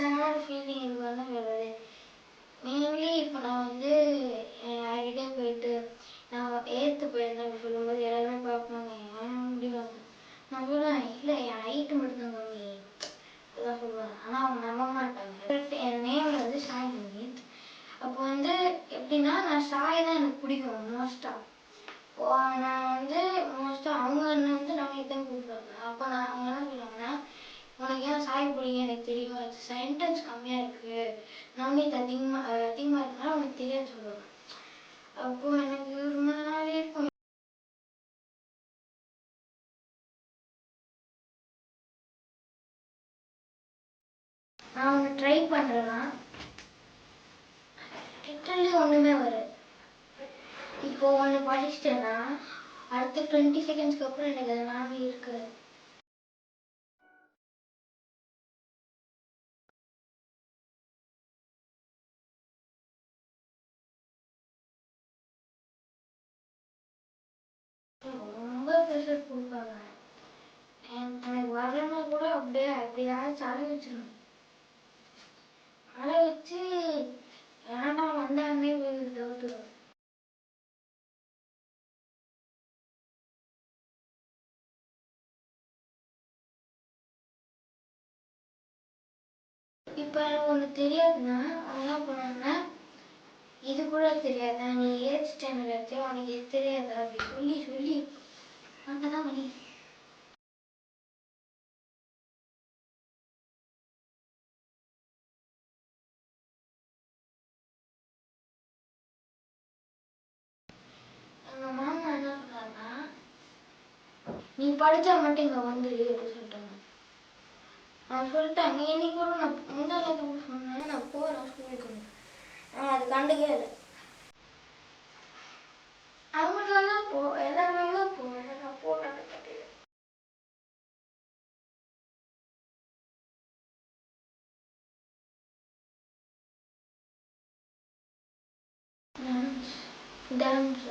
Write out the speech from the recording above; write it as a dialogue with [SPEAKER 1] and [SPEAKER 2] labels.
[SPEAKER 1] Chat feeling எனக்கு வந்து வருது. மெயின்லி இப்போ நான் வந்து யார்கிட்டே போயிட்டு நான் ஏற்று போயிருந்தேன் அப்படி சொல்லும்போது எல்லாருமே பார்ப்பாங்க, ஏன் முடிவாங்க. நான் சொல்லுவேன், இல்லை என் ஹைட்டு மட்டும்தான் கம்மி அப்படிதான் சொல்லுவேன். ஆனால் அவங்க நம்ப மாட்டாங்க. என் நேம் வந்து சாய் நவீத். அப்போ வந்து எப்படின்னா நான் சாய் தான் எனக்கு பிடிக்கும் மோஸ்ட்டாக. நான் வந்து மோஸ்ட்டாக அவங்க என்ன வந்து நவீத் தான் கூப்பிடுவாங்க. அப்போ நான் அவங்க என்ன சொல்லுவாங்கன்னா, உனக்கு ஏன் சாய் பிடிக்கும் எனக்கு தெரியும், சென்டென்ஸ் கம்மியாக இருக்குது, நவீத் அதிகமாக இருக்குன்னா உனக்கு தெரியாது சொல்லுவாங்க. அப்போது எனக்கு ஒரு மாதிரி இருக்கும். நான் ஒன்று ட்ரை பண்ணுறேன்னா லிட்டரலி ஒன்றுமே வராது. இப்போ ஒன்று படிச்சிட்டேன்னா அடுத்த 20 செகண்ட்ஸ்க்கு அப்புறம் எனக்கு அது நாமே இருக்காது. ரொம்ப ப்ரெஷர் கொடுப்பாங்க. எனக்கு வரலன்னா கூட அப்படியே அப்படியாச்சும் அழ வச்சிடணும். அழ வச்சு ஏன்னா வந்தானே தவிர்த்துடும். இப்போ எனக்கு ஒன்று தெரியாதுன்னா அவங்க என்ன பண்ணுவாங்கன்னா, இது கூட தெரியாதா, நீ 8th ஸ்டாண்டர்ட் எடுத்தியா, உனக்கு இது தெரியாதா அப்படி சொல்லி சொல்லி அங்கதான் பண்ணி. எங்கள் மாமா என்ன சொல்றாருன்னா, நீ படித்தா மட்டும் இங்கே வந்துடு அப்படின்னு சொல்லிட்டாங்க. நான் சொல்லிட்டேன், நீ இன்னைக்கு கூட நான் முந்தானது கூட சொன்னேன், நான் போகிறேன் ஸ்கூலுக்கு. ஆனால் அது கண்டுக்கே இல்லை. அவங்களால எல்லாருமே போவேன், நான் போகிறேன். Dance dance